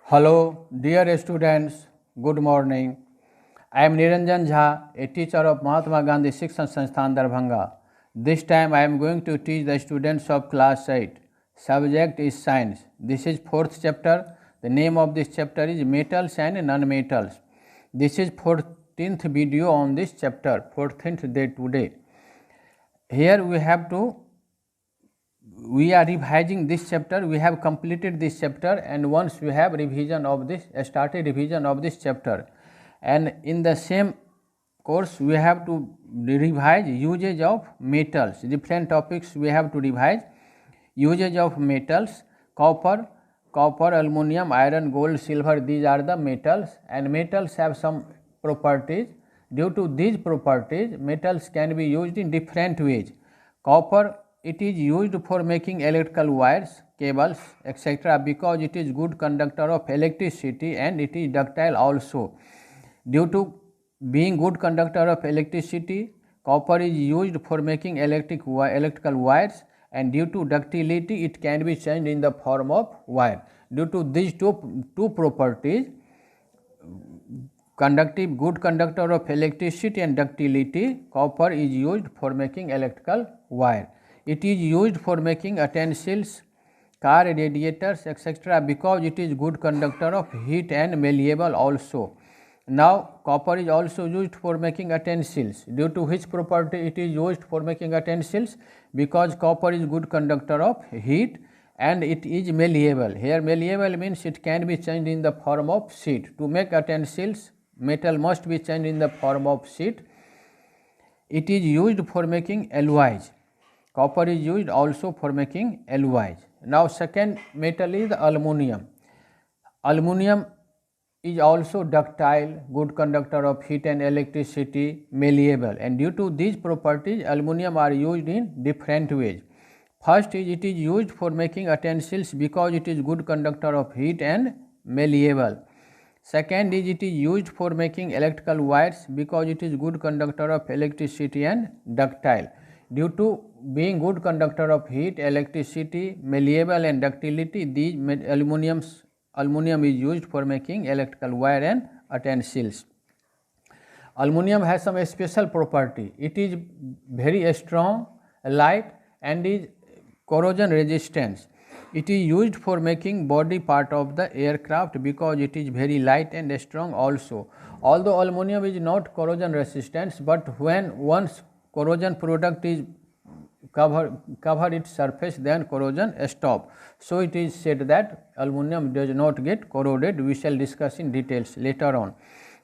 Hello, dear students. Good morning. I am Niranjan Jha, a teacher of Mahatma Gandhi Shikshan Sansthan Darbhanga. This time I am going to teach the students of class 8. Subject is science. This is fourth chapter. The name of this chapter is metals and non-metals. This is 14th video on this chapter, 14th day today. Here we are revising this chapter. We have completed this chapter, and once we have started revision of this chapter, and in the same course we have to revise usage of metals. Different topics we have to revise. Usage of metals: copper, aluminum, iron, gold, silver. These are the metals, and metals have some properties. Due to these properties, metals can be used in different ways. Copper, it is used for making electrical wires, cables, etc. because it is good conductor of electricity and it is ductile also. Due to being good conductor of electricity, copper is used for making electrical wires, and due to ductility it can be changed in the form of wire. Due to these two properties, good conductor of electricity and ductility, copper is used for making electrical wire. It is used for making utensils, car radiators, etc. because it is good conductor of heat and malleable also. Now, copper is also used for making utensils. Due to which property it is used for making utensils? Because copper is good conductor of heat and it is malleable. Here malleable means it can be changed in the form of sheet. To make utensils, metal must be changed in the form of sheet. It is used for making alloys. Copper is used also for making alloys. Now second metal is the aluminum. Aluminum is also ductile, good conductor of heat and electricity, malleable, and due to these properties aluminum are used in different ways. First is it is used for making utensils because it is good conductor of heat and malleable. Second is it is used for making electrical wires because it is good conductor of electricity and ductile. Due to being good conductor of heat, electricity, malleable and ductility, these aluminum is used for making electrical wire and utensils. Aluminum has some special property. It is very strong, light and is corrosion resistant. It is used for making body part of the aircraft because it is very light and strong also. Although aluminum is not corrosion resistant, but when once corrosion product is cover its surface, then corrosion stop. So it is said that aluminum does not get corroded. We shall discuss in details later on.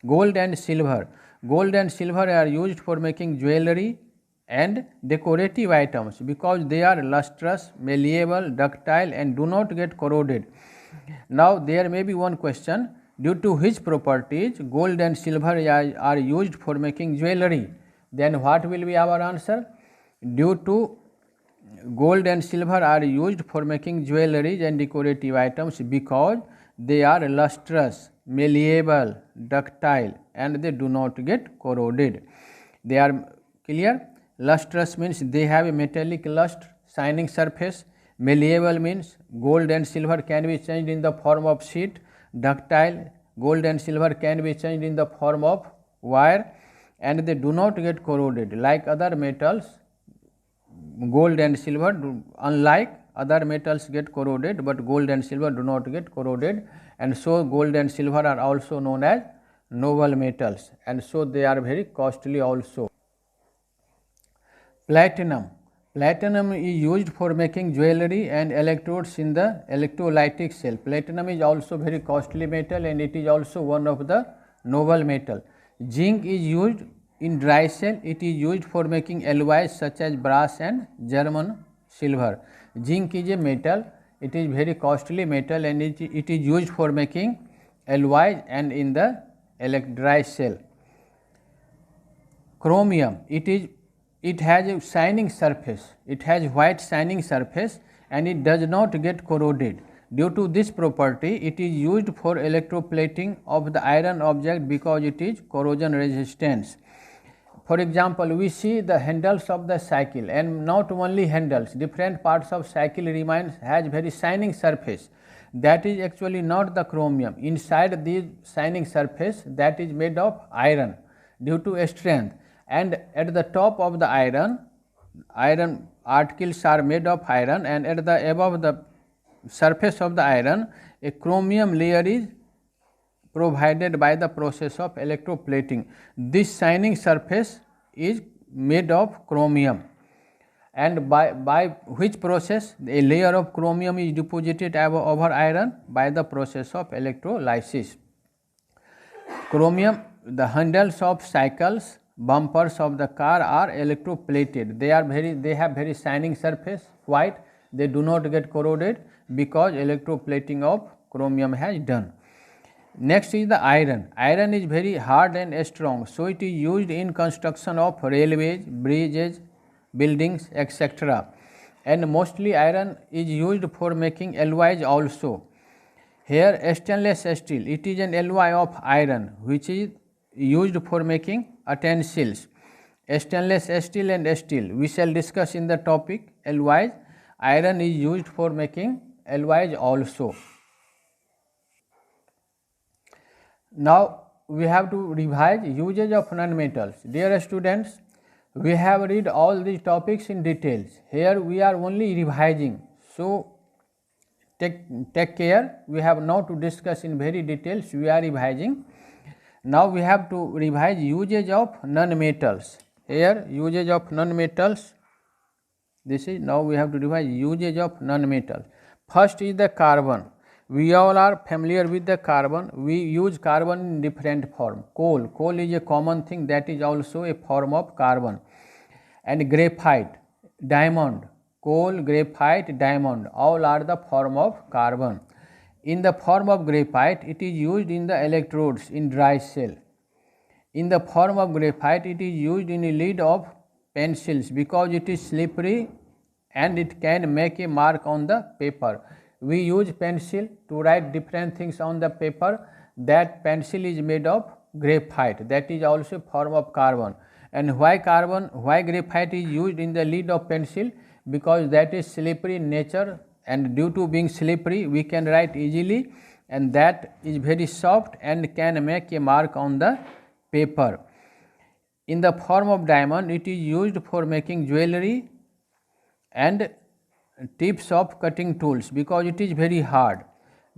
Gold and silver. Gold and silver are used for making jewelry and decorative items because they are lustrous, malleable, ductile and do not get corroded. Now there may be one question: due to which properties gold and silver are used for making jewelry? Then what will be our answer? Due to gold and silver are used for making jewelry and decorative items because they are lustrous, malleable, ductile and they do not get corroded. They are clear? Lustrous means they have a metallic luster, shining surface. Malleable means gold and silver can be changed in the form of sheet. Ductile, gold and silver can be changed in the form of wire and they do not get corroded. Like other metals, gold and silver, unlike other metals get corroded, but gold and silver do not get corroded, and so gold and silver are also known as noble metals, and so they are very costly also. Platinum. Platinum is used for making jewelry and electrodes in the electrolytic cell. Platinum is also very costly metal and it is also one of the noble metal. Zinc is used in dry cell. It is used for making alloys such as brass and German silver. Zinc is a metal. It is very costly metal and it is used for making alloys and in the dry cell. Chromium. It has a shining surface. It has white shining surface and it does not get corroded. Due to this property, it is used for electroplating of the iron object because it is corrosion resistant. For example, we see the handles of the cycle, and not only handles, different parts of cycle has very shining surface. that is actually not the chromium. Inside this shining surface, that is made of iron due to strength, and at the top of the iron particles are made of iron, and at the above the surface of the iron a chromium layer is provided by the process of electroplating. This shining surface is made of chromium, and by which process a layer of chromium is deposited over iron? By the process of electrolysis. Chromium, the handles of cycles, bumpers of the car are electroplated. They have very shining surface, white. They do not get corroded because electroplating of chromium has done. Next is the iron. Iron is very hard and strong, so it is used in construction of railways, bridges, buildings, etc. And mostly iron is used for making alloys also. Here stainless steel, it is an alloy of iron which is used for making utensils. Stainless steel and steel, we shall discuss in the topic alloys. Iron is used for making alloys also. Now we have to revise usage of non-metals. Dear students, we have read all these topics in details. Here we are only revising, so take care. We have now to discuss in very details. We are revising. Now we have to revise usage of non-metals. Here usage of non-metals. This is now we have to revise usage of non-metals. First is the carbon. We all are familiar with the carbon. We use carbon in different form. Coal is a common thing, that is also a form of carbon. And graphite, diamond, coal, graphite, diamond, all are the form of carbon. In the form of graphite, it is used in the electrodes in dry cell. In the form of graphite, it is used in the lead of pencils because it is slippery and it can make a mark on the paper. We use pencil to write different things on the paper. That pencil is made of graphite. That is also a form of carbon. And why graphite is used in the lead of pencil? Because that is slippery in nature, and due to being slippery we can write easily, and that is very soft and can make a mark on the paper. In the form of diamond, it is used for making jewelry and tips of cutting tools because it is very hard.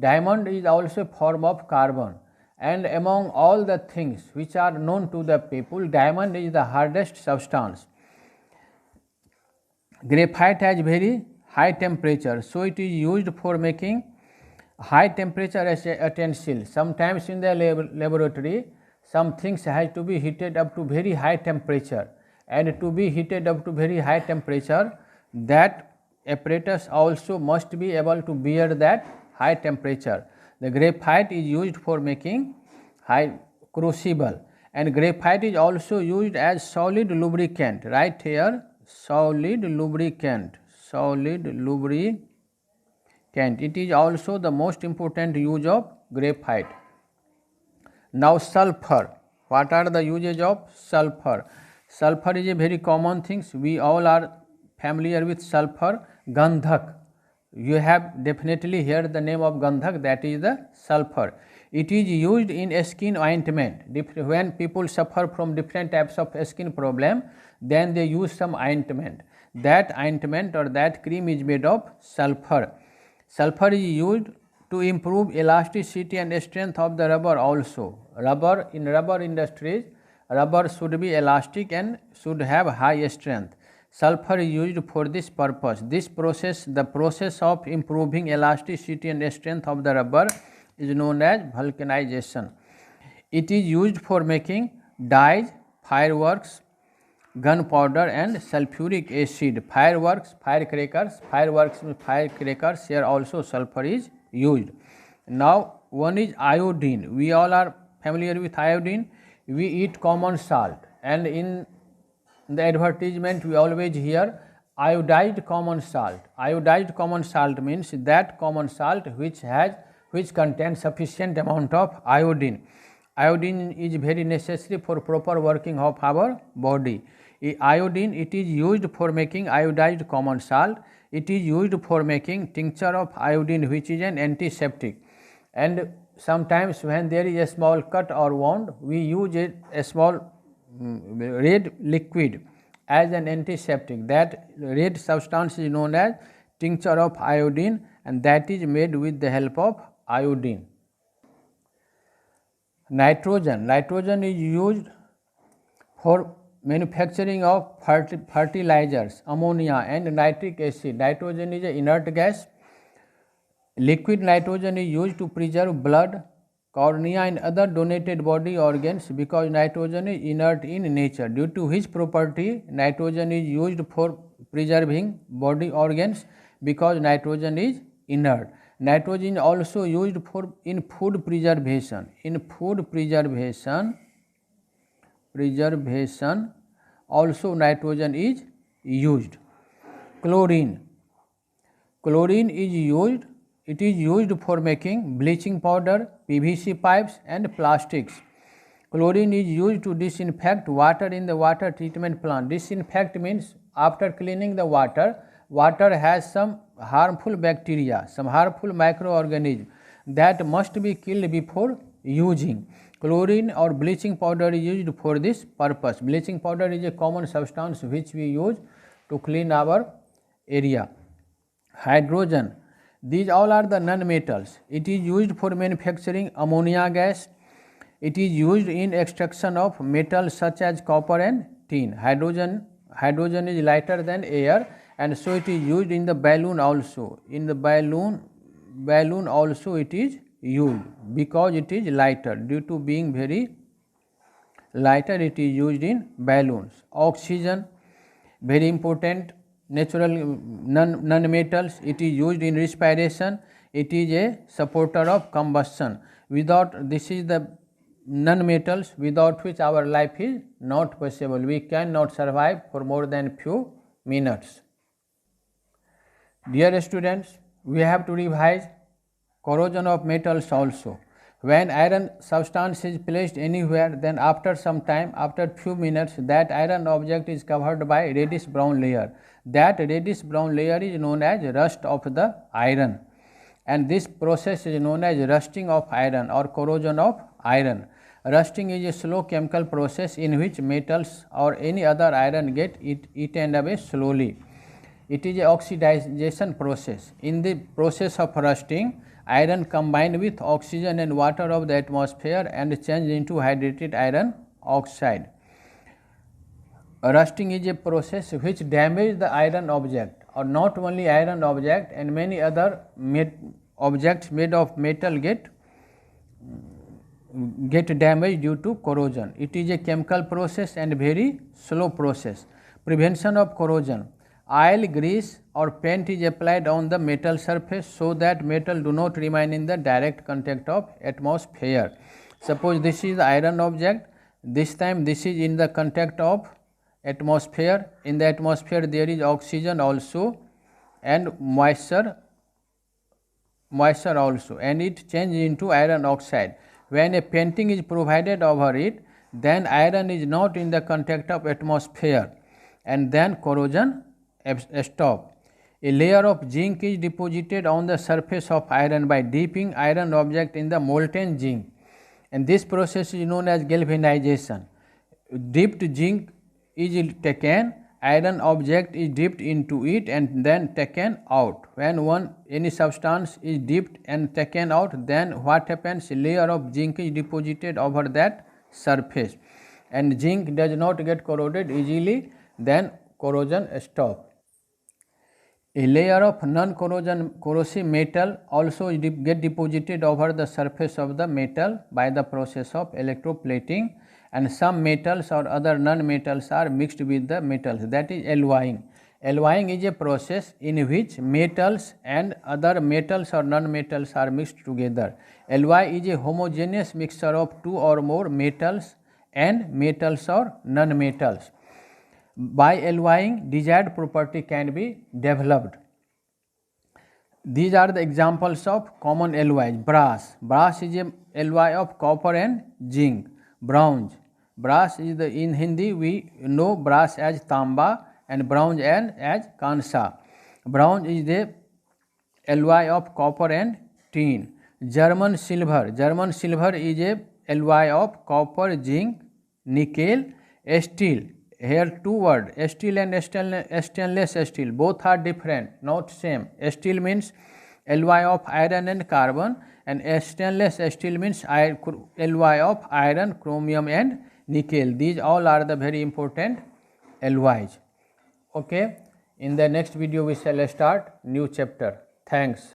Diamond is also a form of carbon, and among all the things which are known to the people, diamond is the hardest substance. Graphite has very high temperature, so it is used for making high temperature utensils. Sometimes in the laboratory some things has to be heated up to very high temperature, and to be heated up to very high temperature, that apparatus also must be able to bear that high temperature. The graphite is used for making high crucible, and graphite is also used as solid lubricant. Right here, solid lubricant. It is also the most important use of graphite. Now sulfur. What are the uses of sulfur? Sulfur is a very common thing. We all are familiar with sulfur. Gandhak. You have definitely heard the name of Gandhak, that is the sulfur. It is used in skin ointment. When people suffer from different types of skin problem, then they use some ointment. That ointment or that cream is made of sulfur. Sulfur is used to improve elasticity and strength of the rubber also. In rubber industries, rubber should be elastic and should have high strength. Sulfur is used for this purpose. The process of improving elasticity and strength of the rubber is known as vulcanization. It is used for making dyes, fireworks, gunpowder and sulfuric acid. Fireworks, here also sulfur is used. Now one is iodine. We all are familiar with iodine. We eat common salt, and in the advertisement we always hear iodized common salt. Iodized common salt means that common salt which contains sufficient amount of iodine. Iodine is very necessary for proper working of our body. Iodine, it is used for making iodized common salt. It is used for making tincture of iodine, which is an antiseptic. And sometimes when there is a small cut or wound, we use a small red liquid as an antiseptic. That red substance is known as tincture of iodine, and that is made with the help of iodine. Nitrogen. Nitrogen is used for manufacturing of fertilizers, ammonia and nitric acid. Nitrogen is an inert gas. Liquid nitrogen is used to preserve blood, cornea and other donated body organs because nitrogen is inert in nature. Due to which property nitrogen is used for preserving body organs? Because nitrogen is inert. Nitrogen is also used in food preservation. In food preservation also nitrogen is used. Chlorine. Chlorine is used. It is used for making bleaching powder, PVC pipes and plastics. Chlorine is used to disinfect water in the water treatment plant. Disinfect means after cleaning the water, water has some harmful bacteria, some harmful microorganisms that must be killed before using. Chlorine or bleaching powder is used for this purpose. Bleaching powder is a common substance which we use to clean our area. Hydrogen. These all are the non-metals. It is used for manufacturing ammonia gas. It is used in extraction of metals such as copper and tin. Hydrogen is lighter than air, and so it is used in the balloon also. In the balloon also it is used because it is lighter. Due to being very lighter, it is used in balloons. Oxygen, very important natural non-metals. It is used in respiration. It is a supporter of combustion. This is the non-metals without which our life is not possible. We cannot survive for more than few minutes. Dear students, we have to revise corrosion of metals also. When iron substance is placed anywhere, then after some time, after few minutes, that iron object is covered by reddish brown layer. That reddish brown layer is known as rust of the iron, and this process is known as rusting of iron or corrosion of iron. Rusting is a slow chemical process in which metals or any other iron get eaten away slowly. It is an oxidization process. In the process of rusting, iron combined with oxygen and water of the atmosphere and change into hydrated iron oxide. Rusting is a process which damages the iron object, or not only iron object, and many other objects made of metal get damaged due to corrosion. It is a chemical process and very slow process. Prevention of corrosion. Oil, grease or paint is applied on the metal surface so that metal do not remain in the direct contact of atmosphere. Suppose this is the iron object, this time this is in the contact of atmosphere. In the atmosphere there is oxygen also and moisture also, and it changes into iron oxide. When a painting is provided over it, then iron is not in the contact of atmosphere, and then corrosion stop. A layer of zinc is deposited on the surface of iron by dipping iron object in the molten zinc, and this process is known as galvanization. Dipped zinc is taken, iron object is dipped into it and then taken out. When any substance is dipped and taken out, then what happens? A layer of zinc is deposited over that surface, and zinc does not get corroded easily, then corrosion stop. A layer of non-corrosive metal also get deposited over the surface of the metal by the process of electroplating, and some metals or other non-metals are mixed with the metals, that is alloying. Alloying is a process in which metals and other metals or non-metals are mixed together. Alloy is a homogeneous mixture of two or more metals and metals or non-metals. By alloying, desired property can be developed. These are the examples of common alloys. Brass is a alloy of copper and zinc. Bronze is in Hindi we know brass as tamba and bronze as kansa. Bronze is the alloy of copper and tin. German silver is a alloy of copper, zinc, nickel. Steel, here two words, steel and stainless steel, both are different, not same. Steel means alloy of iron and carbon, and stainless steel means alloy of iron, chromium and nickel. These all are the very important alloys. Okay, in the next video we shall start new chapter. Thanks.